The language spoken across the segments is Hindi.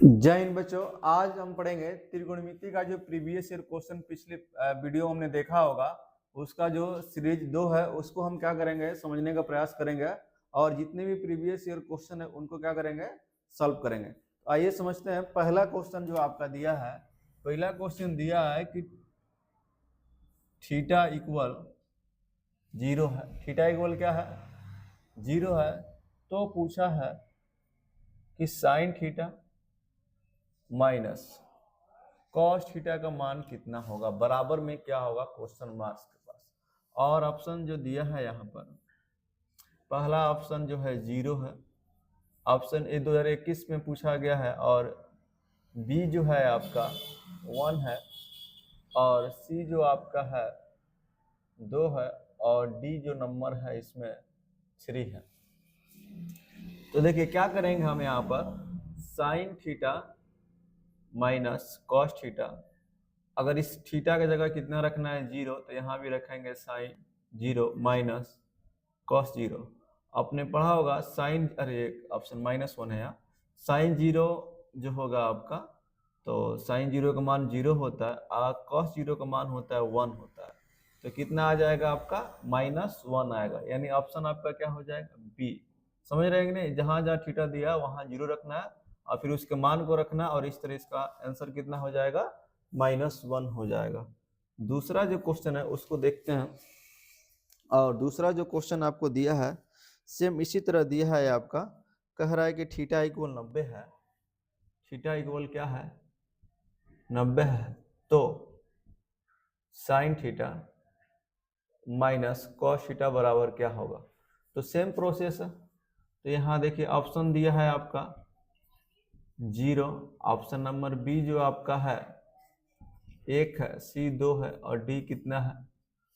जय हिंद बच्चों, आज हम पढ़ेंगे त्रिकोणमिति का जो प्रीवियस ईयर क्वेश्चन पिछले वीडियो हमने देखा होगा, उसका जो सीरीज 2 है उसको हम क्या करेंगे, समझने का प्रयास करेंगे और जितने भी प्रीवियस ईयर क्वेश्चन है उनको क्या करेंगे, सॉल्व करेंगे। तो आइए समझते हैं। पहला क्वेश्चन जो आपका दिया है, पहला क्वेश्चन दिया है कि थीटा इक्वल 0 है। थीटा इक्वल क्या है, 0 है। तो पूछा है कि sine theta minus cos theta का मान कितना होगा, बराबर में क्या होगा, क्वेश्चन मार्क्स के पास। और ऑप्शन जो दिया है यहाँ पर, पहला ऑप्शन जो है 0 है, ऑप्शन ए 2021 में पूछा गया है, और बी जो है आपका 1 है, और सी जो आपका है 2 है, और डी जो नंबर है इसमें 3 है। तो देखिए क्या करेंगे हम यहाँ पर, sine theta minus cos theta, अगर इस थीटा की जगह कितना रखना है 0, तो यहाँ भी रखेंगे साइन 0 माइनस कॉस 0। आपने पढ़ा होगा साइन, अरे ऑप्शन -1 है यहाँ, साइन 0 जो होगा आपका, तो साइन 0 का मान 0 होता है और कॉस 0 का मान होता है 1 होता है। तो कितना आ जाएगा आपका, -1 आएगा, यानी ऑप्शन आपका क्या हो जाएगा, बी। समझ रहे हैं कि नहीं, जहां जहां थीटा दिया वहां 0 रखना है और फिर उसके मान को रखना, और इस तरह इसका आंसर कितना हो जाएगा, -1 हो जाएगा। दूसरा जो क्वेश्चन है उसको देखते हैं। और दूसरा जो क्वेश्चन आपको दिया है सेम इसी तरह दिया है आपका, कह रहा है कि थीटा इक्वल 90 है। थीटा इक्वल क्या है, 90 है। तो sine theta minus cos theta बराबर क्या होगा। तो सेम प्रोसेस है। तो यहाँ देखिए ऑप्शन दिया है आपका 0, ऑप्शन नंबर बी जो आपका है 1 है, सी 2 है, और डी कितना है,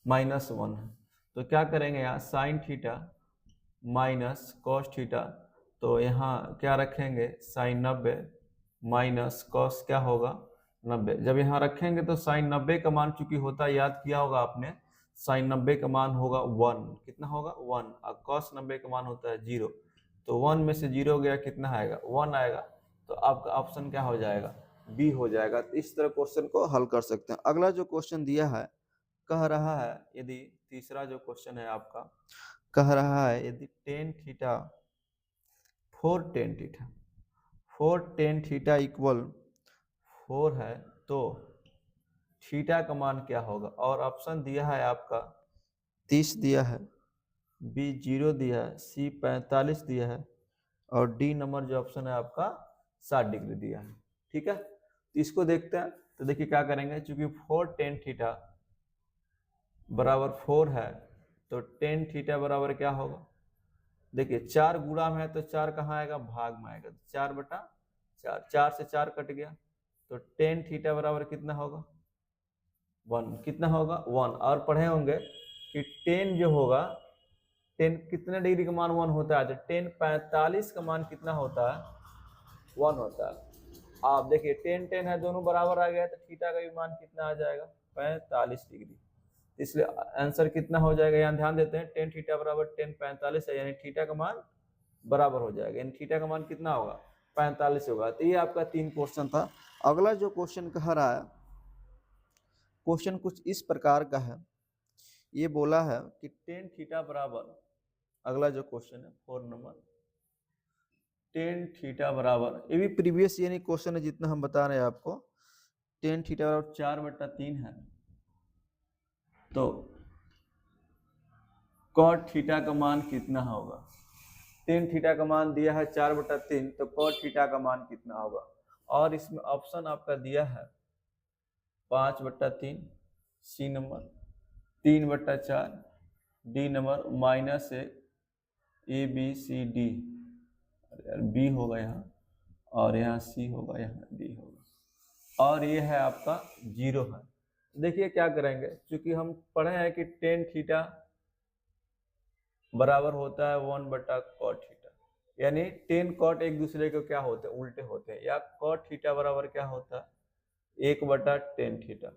-1 है। तो क्या करेंगे यहाँ, sine theta minus cos theta, तो यहाँ क्या रखेंगे, साइन 90 माइनस कॉस क्या होगा 90। जब यहाँ रखेंगे तो साइन 90 का मान चूंकि होता है, याद किया होगा आपने, साइन 90 का मान होगा 1, कितना होगा 1, और कॉस 90 का मान होता है 0। तो 1 में से 0 गया, कितना आएगा, 1 आएगा। तो आपका ऑप्शन क्या हो जाएगा, बी हो जाएगा। तो इस तरह क्वेश्चन को हल कर सकते हैं। अगला जो क्वेश्चन दिया है, कह रहा है यदि, तीसरा जो क्वेश्चन है आपका, कह रहा है यदि tan theta 4 tan theta equal 4 है, तो थीटा का मान क्या होगा। और ऑप्शन दिया है आपका 30 दिया है, बी 0 दिया है, सी 45 दिया है, और डी नंबर जो ऑप्शन है आपका 60 डिग्री दिया है। ठीक है, तो इसको देखते हैं। तो देखिए क्या करेंगे, चूंकि 4 टेन थीटा बराबर 4 है, तो टेन थीटा बराबर क्या होगा, देखिए 4 गुणा में है तो 4 कहाँ आएगा, भाग में आएगा, 4/4, 4 से 4 कट गया, तो टेन थीटा बराबर कितना होगा, 1। कितना होगा, 1। और पढ़े होंगे कि टेन जो होगा, टेन कितने डिग्री का मान 1 होता है, तो टेन 45 का मान कितना होता है, 1 होता है। आप देखिए टेन टेन है, दोनों बराबर आ गया, तो थीटा का भी मान कितना आ जाएगा, 45 डिग्री। इसलिए आंसर कितना हो जाएगा, यहाँ ध्यान देते हैं, टेन थीटा बराबर टेन 45 है, यानी थीटा का मान बराबर हो जाएगा, यानी थीटा का मान कितना होगा, 45 होगा। तो ये आपका 3 क्वेश्चन था। अगला जो क्वेश्चन कह रहा है, क्वेश्चन कुछ इस प्रकार का है, ये बोला है कि टेन थीटा बराबर, अगला जो क्वेश्चन है 4 नंबर, टेन थीटा बराबर, ये भी प्रीवियस यानी क्वेश्चन है जितना हम बता रहे हैं आपको, टेन थीटा बराबर 4/3 है, तो कॉट थीटा का मान कितना होगा। टेन थीटा का मान दिया है 4/3, तो कॉट थीटा का मान कितना होगा। और इसमें ऑप्शन आपका दिया है 5/3, C number 3/4, D number -1, A B C D, B होगा यहाँ, और यहाँ सी होगा, यहाँ डी होगा, और ये है आपका 0 है। देखिए क्या करेंगे, क्योंकि हम पढ़े हैं कि टेन थीटा बराबर होता है 1/cot थीटा, यानी टेन कॉट एक दूसरे के क्या होते हैं, उल्टे होते हैं, या कॉट थीटा बराबर क्या होता है 1/tan थीटा।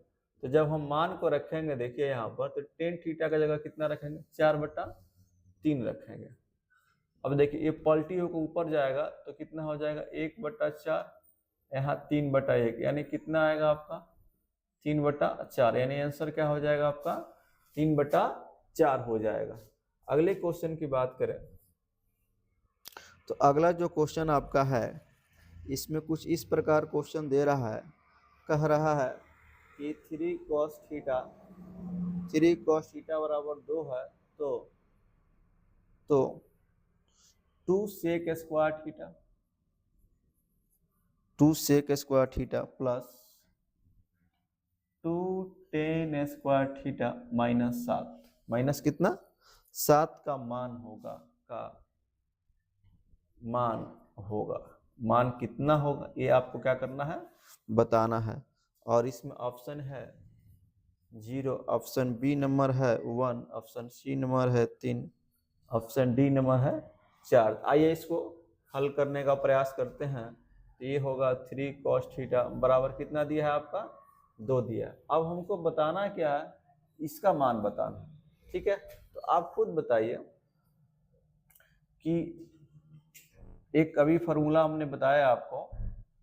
तो जब हम मान को रखेंगे, देखिए यहाँ पर, तो टेन थीटा का जगह कितना रखेंगे, 4/3 रखेंगे। अब देखिए ये पलटी होकर ऊपर जाएगा, तो कितना हो जाएगा 1/4, यहाँ 3/1 यानी कितना आएगा आपका 3/4, यानी आंसर क्या हो जाएगा आपका 3/4 हो जाएगा। अगले क्वेश्चन की बात करें तो अगला जो क्वेश्चन आपका है इसमें कुछ इस प्रकार क्वेश्चन दे रहा है, कह रहा है कि 3 cos थीटा बराबर 2 है तो 2 sec square theta plus 2 tan square theta minus 7, minus कितना 7 का मान होगा, मान कितना होगा ये आपको क्या करना है बताना है। और इसमें ऑप्शन है 0, ऑप्शन बी नंबर है 1, ऑप्शन सी नंबर है 3, ऑप्शन डी नंबर है 4। आइए इसको हल करने का प्रयास करते हैं। तो ये होगा 3 cos थीटा बराबर कितना दिया है आपका 2 दिया है। अब हमको बताना क्या है, इसका मान बताना, ठीक है। तो आप खुद बताइए कि एक अभी फार्मूला हमने बताया आपको,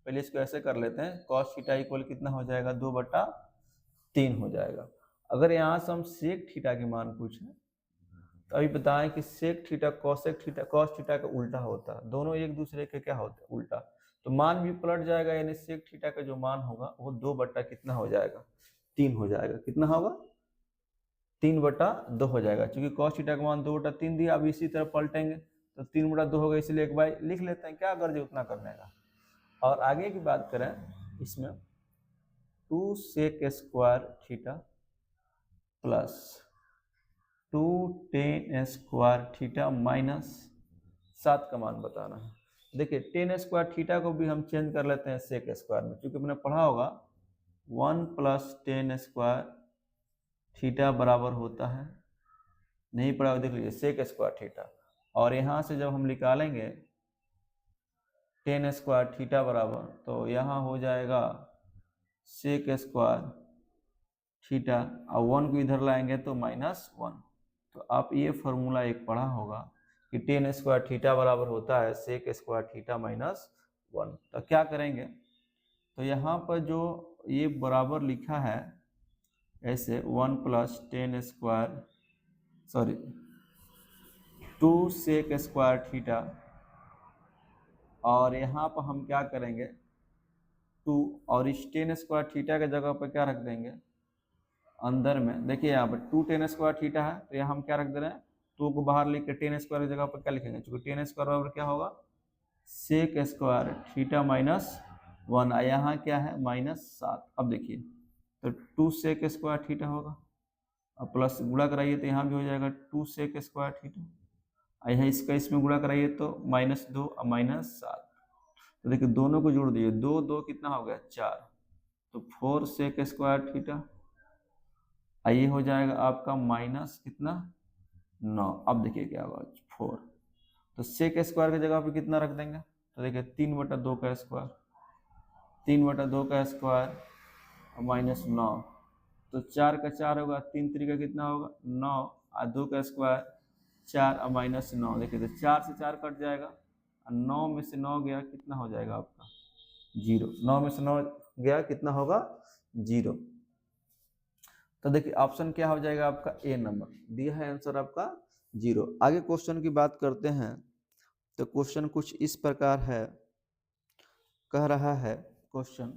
पहले इसको ऐसे कर लेते हैं, cos थीटा इक्वल कितना हो जाएगा 2/3 हो जाएगा। अगर यहाँ से हम सेक थीटा के मान पूछें तो अभी बताएं कि सेक थीटा cos थीटा का उल्टा होता है, दोनों एक दूसरे के क्या होते हैं उल्टा, तो मान भी पलट जाएगा, यानी सेक थीटा का जो मान होगा वो 2 कितना हो जाएगा 3 हो जाएगा। कितना होगा 3/2 हो जाएगा, क्योंकि cos थीटा का मान 2/3 दिया। अब इसी तरह पलटेंगे तो 3/2 होगा, इसलिए एक बार लिख लेते हैं, क्या गर्ज उतना करने का। और आगे की बात करें इसमें 2 sec square theta plus 2 tan square theta minus 7 का मान बताना है। देखिए tan स्क्वायर थीटा को भी हम चेंज कर लेते हैं सेक स्क्वायर में, क्योंकि हमने पढ़ा होगा 1 + tan स्क्वायर थीटा बराबर होता है, नहीं पढ़ा देख लीजिए सेक स्क्वायर थीटा, और यहाँ से जब हम निकालेंगे tan स्क्वायर थीटा बराबर, तो यहाँ हो जाएगा सेक स्क्वायर थीटा, और 1 को इधर लाएंगे तो -1। तो आप ये फार्मूला एक पढ़ा होगा कि tan स्क्वायर थीटा बराबर होता है सेक स्क्वायर थीटा -1। तो क्या करेंगे, तो यहाँ पर जो ये बराबर लिखा है ऐसे 1 + tan square 2 sec square theta, और यहाँ पर हम क्या करेंगे 2, और इस tan स्क्वायर थीटा के जगह पर क्या रख देंगे अंदर में, देखिए यहाँ पर 2 tan स्क्वायर थीटा है, तो यहाँ हम क्या रख दे रहे हैं 2 को बाहर लेकर tan स्क्वायर की जगह पर क्या लिखेंगे, क्योंकि tan स्क्वायर बराबर क्या होगा सेक स्क्वायर थीटा -1, यहाँ क्या है -7। अब देखिए तो 2 sec स्क्वायर थीटा होगा, अब प्लस गुणा कराइए तो यहाँ भी हो जाएगा 2 sec स्क्वायर थीटा, यहाँ इसका इसमें गुणा कराइए तो -2 और -7। तो देखिए दोनों को जोड़ दिए, 2 2 कितना हो गया 4, तो 4 sec स्क्वायर थीटा, ये हो जाएगा आपका माइनस कितना 9। अब देखिए क्या होगा 4, तो सेक स्क्वायर की जगह पे कितना रख देंगे, तो देखिए 3/2 का स्क्वायर, 3/2 का स्क्वायर और -9, तो 4 का 4 होगा, 3 3 का कितना होगा 9, और 2 का स्क्वायर 4 और -9। देखिए तो 4 से 4 कट जाएगा, और 9 में से 9 गया कितना हो जाएगा आपका 0, 9 में से 9 गया कितना होगा 0। तो देखिए ऑप्शन क्या हो जाएगा आपका ए नंबर दिया है, आंसर आपका 0। आगे क्वेश्चन की बात करते हैं तो क्वेश्चन कुछ इस प्रकार है, कह रहा है क्वेश्चन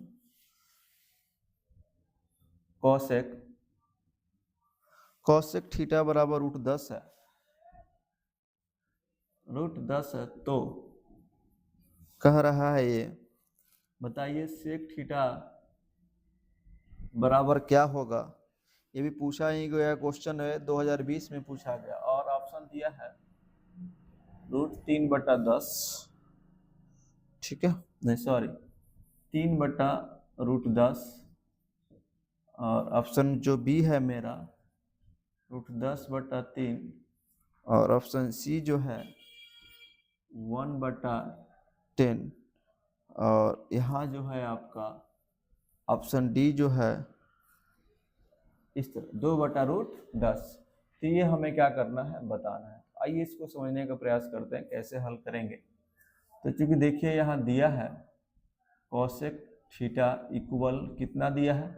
कॉसेक थीटा बराबर √10 है, √10 है, तो कह रहा है ये बताइए सेक थीटा बराबर क्या होगा। ये भी पूछा ही गया क्वेश्चन है, 2020 में पूछा गया, और ऑप्शन दिया है √3/10, ठीक है, नहीं सॉरी 3/√10, और ऑप्शन जो बी है मेरा √10/3, और ऑप्शन सी जो है 1/10, और यहाँ जो है आपका ऑप्शन डी जो है इस तरह 2/√10। तो ये हमें क्या करना है बताना है। आइए इसको समझने का प्रयास करते हैं कैसे हल करेंगे। तो चूंकि देखिए यहाँ दिया है कोसेक थीटा इक्वल कितना दिया है,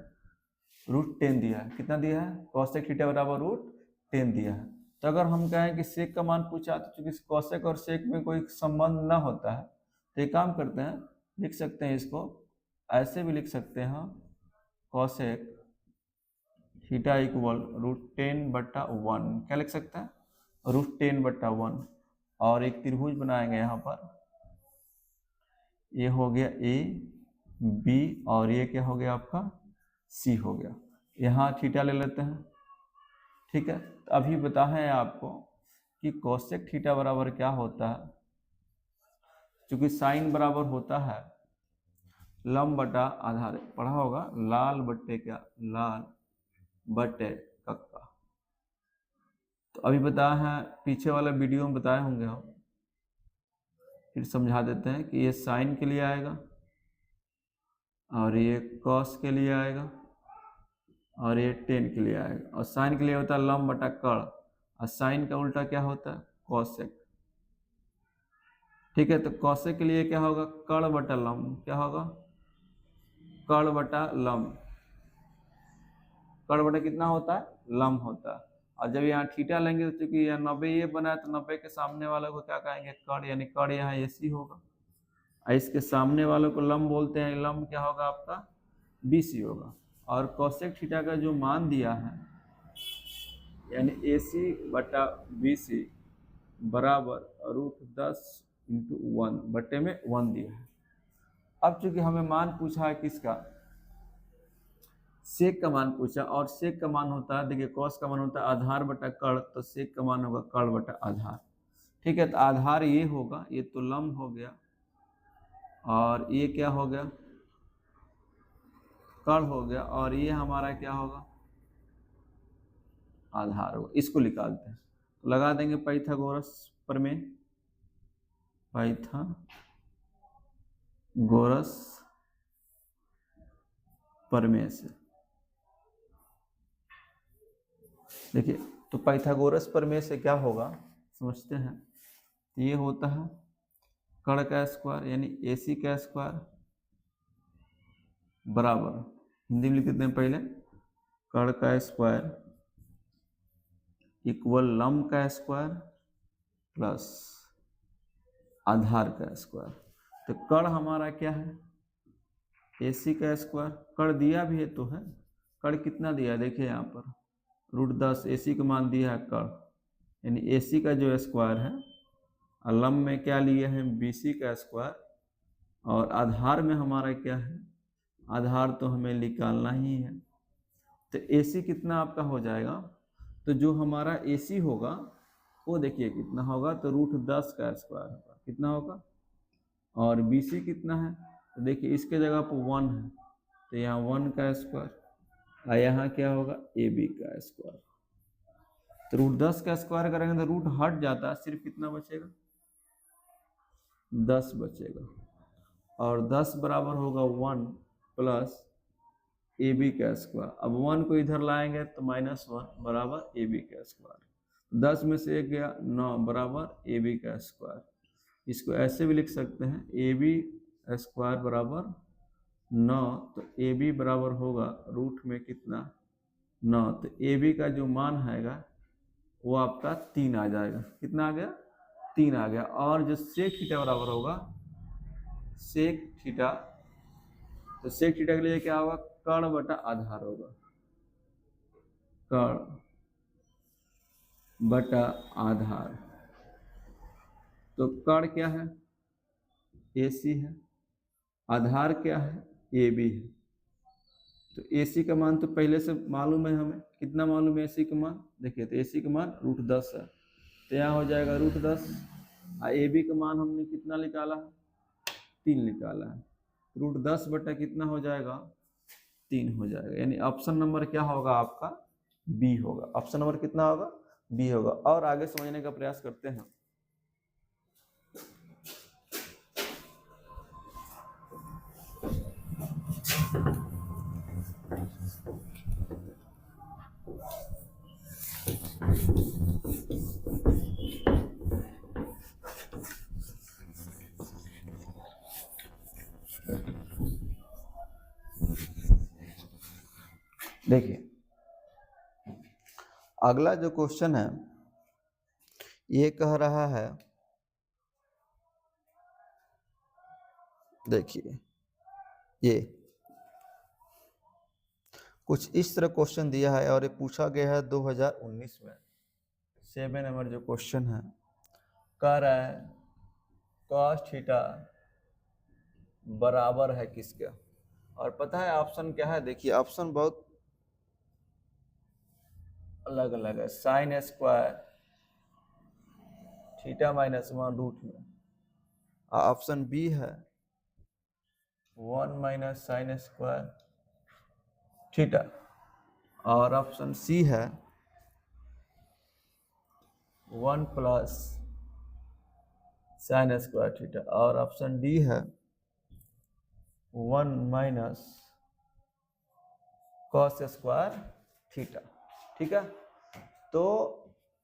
√10 दिया है। कितना दिया है, कोसेक थीटा बराबर √10 दिया है। तो अगर हम कहें कि सेक का मान पूछा, तो चूंकि कोसेक और सेक में कोई संबंध ना होता है, तो एक काम करते हैं, लिख सकते हैं इसको ऐसे भी लिख सकते हैं, कोसेक थीटा इक्वल √10/1। क्या लिख सकते हैं, √10/1। और एक त्रिभुज बनाएंगे यहाँ पर, ये हो गया ए बी और ये क्या हो गया आपका सी हो गया। यहाँ थीटा ले लेते हैं, ठीक है। तो अभी बताएं आपको कि कोसेक थीटा बराबर क्या होता है। चूंकि साइन बराबर होता है लंब बटा आधार, पढ़ा होगा लाल बट्टे क्या, लाल बटे कक्का। तो अभी बताया है, पीछे वाला वीडियो में बताए होंगे हम, फिर समझा देते हैं कि ये साइन के लिए आएगा और ये कॉस के लिए आएगा और ये टेन के लिए आएगा। और साइन के लिए होता है लंब बटा कर्ण, और साइन का उल्टा क्या होता है, कोसेक। ठीक है, तो कोसेक के लिए क्या होगा, कर्ण बटा लंब। क्या होगा, कर्ण बटा लंब। कर्ण बटा कितना होता है, लंब होता है। और जब यहाँ थीटा लेंगे, तो चूंकि यहाँ 90 ये बना है, तो 90 के सामने वाले को क्या कहेंगे, कर्ण, यानी कर्ण यहाँ AC होगा। और इसके सामने वालों को लंब बोलते हैं, लंब क्या होगा आपका BC होगा। और कोसेक थीटा का जो मान दिया है, यानी AC बटा BC बराबर √10 × 1 बटे में 1 दिया है। अब चूंकि हमें मान पूछा है किसका, सेक का मान पूछा, और सेक का मान होता है, देखिए कॉस का मान होता है आधार बटा कर्ण, तो सेक का मान होगा कर्ण बटा आधार। ठीक है, तो आधार ये होगा, ये तो लंब हो गया, और ये क्या हो गया, कर्ण हो गया, और ये हमारा क्या होगा, आधार होगा। इसको निकालते हैं, तो लगा देंगे पाइथागोरस प्रमेय, पाइथागोरस प्रमेय से। देखिए, तो पाइथागोरस प्रमेय से क्या होगा समझते हैं। ये होता है कर्ण का स्क्वायर यानी AC का स्क्वायर बराबर, हिंदी में लिख देते हैं पहले, कर्ण का स्क्वायर इक्वल लंब का स्क्वायर प्लस आधार का स्क्वायर। तो कर्ण हमारा क्या है, AC का स्क्वायर, कर्ण दिया भी है तो है, कर्ण कितना दिया है देखिए यहाँ पर √10, AC का मान दिया है कर्ण, यानी AC का जो स्क्वायर है, और लंब में क्या लिए हैं BC का स्क्वायर, और आधार में हमारा क्या है, आधार तो हमें निकालना ही है। तो AC कितना आपका हो जाएगा, तो जो हमारा AC होगा वो देखिए कितना होगा, तो √10 का स्क्वायर होगा, कितना होगा, और BC कितना है, तो देखिए इसके जगह पर 1 है, तो यहाँ 1 का स्क्वायर, और यहाँ क्या होगा AB का स्क्वायर। तो √10 का स्क्वायर करेंगे तो रूट हट जाता है, सिर्फ कितना बचेगा, 10 बचेगा, और 10 बराबर होगा 1 प्लस AB का स्क्वायर। अब 1 को इधर लाएंगे तो -1 बराबर AB का स्क्वायर, 10 में से 1 गया 9 बराबर AB का स्क्वायर। इसको ऐसे भी लिख सकते हैं, AB स्क्वायर बराबर 9, तो AB बराबर होगा रूट में कितना 9, तो AB का जो मान आएगा वो आपका 3 आ जाएगा। कितना आ गया, 3 आ गया। और जो सेक थीटा बराबर होगा, सेक थीटा, तो सेक थीटा के लिए क्या होगा, कर्ण बटा आधार होगा, कर्ण बटा आधार। तो कर्ण क्या है, AC है, आधार क्या है, AB है। तो AC का मान तो पहले से मालूम है हमें, कितना मालूम है AC का मान, देखिए तो AC का मान √10 है, तो यहाँ हो जाएगा √10, और AB का मान हमने कितना निकाला है, 3 निकाला है, √10 बटा कितना हो जाएगा, 3 हो जाएगा। यानी ऑप्शन नंबर क्या होगा आपका, B होगा। ऑप्शन नंबर कितना होगा, B होगा। और आगे समझने का प्रयास करते हैं। देखिए अगला जो क्वेश्चन है ये कह रहा है, देखिए ये कुछ इस तरह क्वेश्चन दिया है और ये पूछा गया है 2019 में। 7 नंबर जो क्वेश्चन है कह रहा है cos थीटा बराबर है किसके, और पता है ऑप्शन क्या है? देखिए ऑप्शन बहुत अलग अलग है। Sine square theta minus 1 root में, ऑप्शन बी है 1 माइनस साइन स्क्वायर थीटा, और ऑप्शन सी है 1 प्लस साइन स्क्वायर थीटा, और ऑप्शन डी है 1 माइनस कॉस स्क्वायर थीटा। ठीक है, तो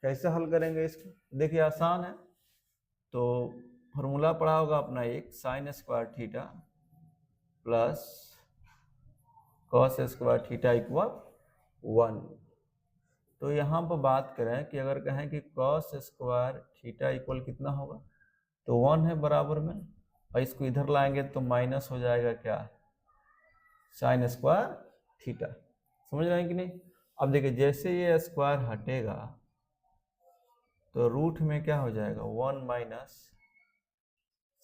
कैसे हल करेंगे इसको? देखिए आसान है, तो फॉर्मूला पढ़ा होगा अपना, एक sign square theta plus cos square theta equal 1। तो यहाँ पर बात करें कि अगर कहें कि कॉस स्क्वायर थीटा इक्वल कितना होगा, तो 1 है बराबर में, और इसको इधर लाएंगे तो माइनस हो जाएगा क्या, साइन स्क्वायर थीटा। समझ रहे हैं कि नहीं? अब देखिए जैसे ये स्क्वायर हटेगा तो रूट में क्या हो जाएगा, 1 माइनस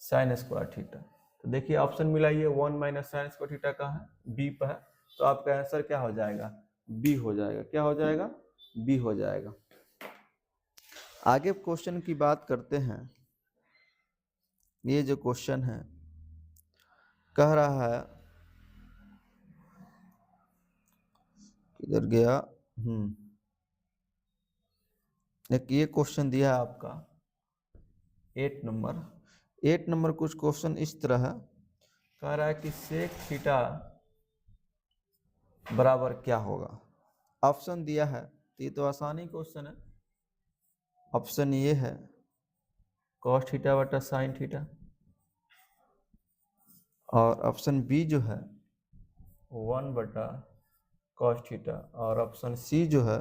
साइन स्क्वायर थीटा। तो देखिए ऑप्शन मिला, ये 1 माइनस साइन स्क्वायर थीटा का है, बी पर है, तो आपका आंसर क्या हो जाएगा, बी हो जाएगा। क्या हो जाएगा, बी हो जाएगा। आगे क्वेश्चन की बात करते हैं। ये जो क्वेश्चन है कह रहा है, किधर गया, एक ये क्वेश्चन दिया है आपका 8 नंबर। कुछ क्वेश्चन इस तरह है, कह रहा है कि सेक थीटा बराबर क्या होगा। ऑप्शन दिया है, तो ये तो आसानी क्वेश्चन है। ऑप्शन ये है कॉस थीटा बटा साइन थीटा, और ऑप्शन बी जो है 1 बटा कॉस थीटा, और ऑप्शन सी जो है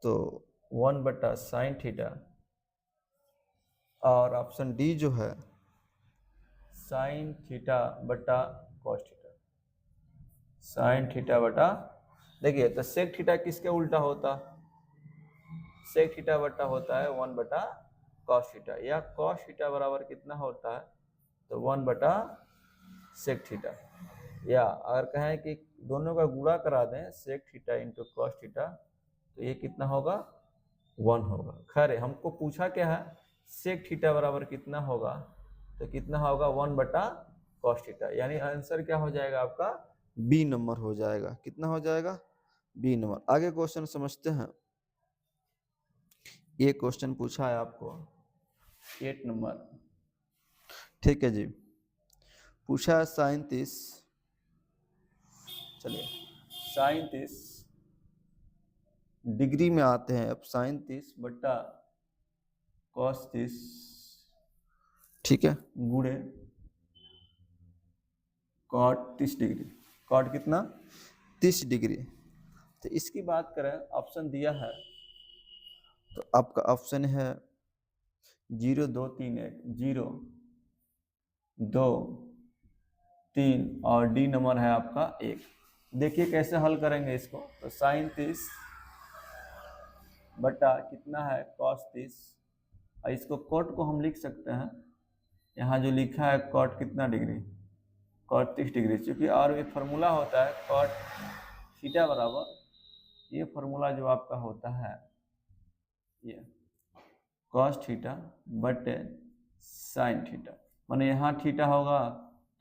तो 1 बटा साइन थीटा, और ऑप्शन डी जो है साइन थीटा बटा कॉस थीटा, साइन थीटा बटा। देखिए तो सेक थीटा किसके उल्टा होता, सेक थीटा बटा होता है 1 बटा कॉस थीटा, या कॉस थीटा बराबर कितना होता है, तो 1 बटा सेक थीटा। या अगर कहें कि दोनों का गुणा करा दें, sec theta into cos theta, तो ये कितना होगा, 1 होगा। खैर हमको पूछा क्या है, सेक थीटा बराबर कितना होगा, तो कितना होगा 1 बटा कॉस थीटा, यानी आंसर क्या हो जाएगा आपका, बी नंबर हो जाएगा। कितना हो जाएगा, बी नंबर। आगे क्वेश्चन समझते हैं। ये क्वेश्चन पूछा है आपको 8 नंबर, ठीक है जी। पूछा है साइन 30, चलिए साइन 30 डिग्री में आते हैं। अब साइन 30 बटा कॉस 30, ठीक है, गुणे कॉट 30 डिग्री। कॉट कितना, 30 डिग्री। तो इसकी बात करें, ऑप्शन दिया है, तो आपका ऑप्शन है 0 2 3 1, 0 2 3, और डी नंबर है आपका 1। देखिए कैसे हल करेंगे इसको, तो साइन 30 बटा कितना है कॉस 30, और इसको कॉट को हम लिख सकते हैं, यहाँ जो लिखा है कॉट कितना डिग्री, कॉट 30 डिग्री, चूँकि और ये फार्मूला होता है कॉट थीटा बराबर, ये फार्मूला जो आपका होता है ये कॉस थीटा बटे साइन थीटा, माने यहाँ थीटा होगा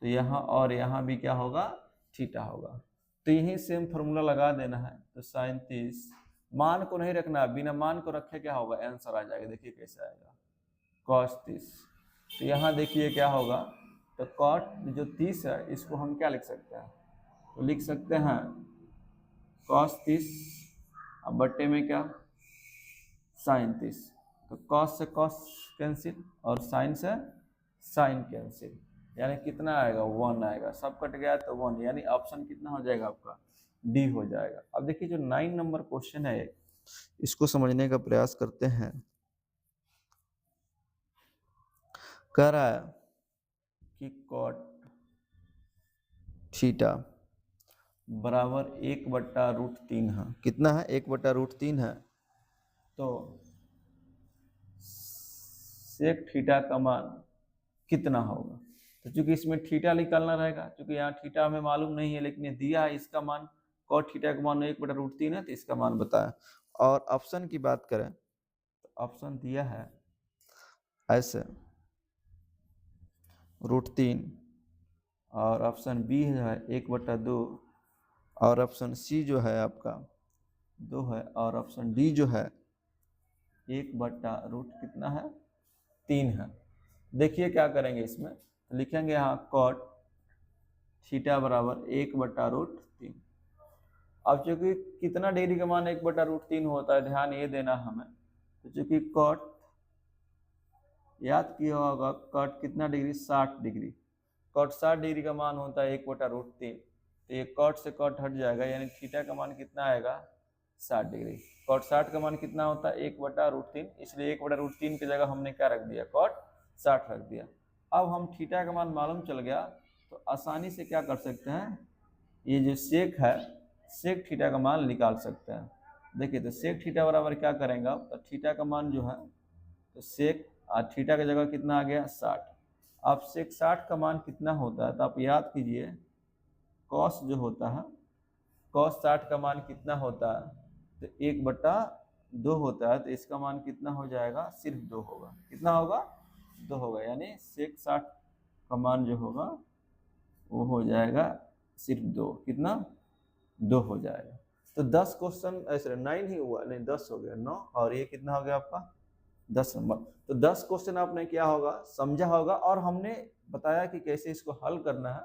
तो यहाँ, और यहाँ भी क्या होगा, थीटा होगा। तो यही सेम फार्मूला लगा देना है। तो साइन 30, मान को नहीं रखना, बिना मान को रखे क्या होगा, आंसर आ जाएगा। देखिए कैसे आएगा, कॉस 30। तो यहाँ देखिए क्या होगा, तो कॉट जो 30 है इसको हम क्या लिख सकते हैं, तो लिख सकते हैं कॉस 30 अब बट्टे में क्या, साइन 30। तो कॉस से कॉस कैंसिल और साइन से साइन कैंसिल, यानी कितना आएगा 1 आएगा, सब कट गया तो 1, यानी ऑप्शन कितना हो जाएगा आपका डी हो जाएगा। अब देखिए जो 9 नंबर क्वेश्चन है इसको समझने का प्रयास करते हैं। कह रहा है कि कॉट थीटा बराबर 1/√3 है। कितना है? 1/√3 है। तो सेक थीटा का मान कितना होगा? तो चूंकि इसमें थीटा निकालना रहेगा, क्योंकि यहाँ थीटा हमें मालूम नहीं है, लेकिन ये दिया है इसका मान, कॉट थीटा का मान 1/√3 है, तो इसका मान बताया। और ऑप्शन की बात करें तो ऑप्शन दिया है ऐसे √3, और ऑप्शन बी है 1/2, और ऑप्शन सी जो है आपका 2 है, और ऑप्शन डी जो है 1/√3 कितना है? 3 है। देखिए क्या करेंगे इसमें, लिखेंगे यहाँ कॉट थीटा बराबर 1/√3। अब चूंकि कितना डिग्री का मान 1/√3 होता है, ध्यान ये देना हमें। तो चूंकि कॉट याद किया होगा, कॉट कितना डिग्री? 60 डिग्री। कॉट 60 डिग्री का मान होता है 1/√3, तो ये कॉट से कॉट हट जाएगा, यानी थीटा का मान कितना आएगा? 60 डिग्री। कॉट 60 का मान कितना होता है? 1/√3, इसलिए 1/√3 की जगह हमने क्या रख दिया? कॉट 60 रख दिया। अब हम थीटा का मान मालूम चल गया, तो आसानी से क्या कर सकते हैं, ये जो सेक है, सेक थीटा का मान निकाल सकते हैं। देखिए तो सेक थीटा बराबर क्या करेंगे, तो थीटा का मान जो है, तो सेक थीटा की जगह कितना आ गया? 60। अब सेक 60 का मान कितना होता है, तो आप याद कीजिए कॉस जो होता है, कॉस 60 का मान कितना होता है? तो 1/2 होता है, तो इसका मान कितना हो जाएगा? सिर्फ 2 होगा। कितना होगा? 2 होगा, यानी सेक 60 का मान जो होगा वो हो जाएगा सिर्फ 2। कितना? 2 हो जाएगा। तो 10 क्वेश्चन ऐसे 9 ही हुआ, नहीं 10 हो गया, 9, और ये कितना हो गया आपका? 10 नंबर। तो 10 क्वेश्चन आपने क्या होगा? समझा होगा, और हमने बताया कि कैसे इसको हल करना है,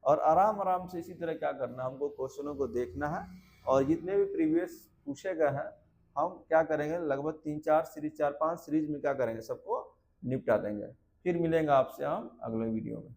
और आराम आराम से इसी तरह क्या करना है, हमको क्वेश्चनों को देखना है, और जितने भी प्रीवियस पूछे गए हैं हम क्या करेंगे, लगभग 3-4 सीरीज, 4-5 सीरीज में क्या करेंगे, सबको निपटा देंगे। फिर मिलेंगे आपसे हम अगले वीडियो में।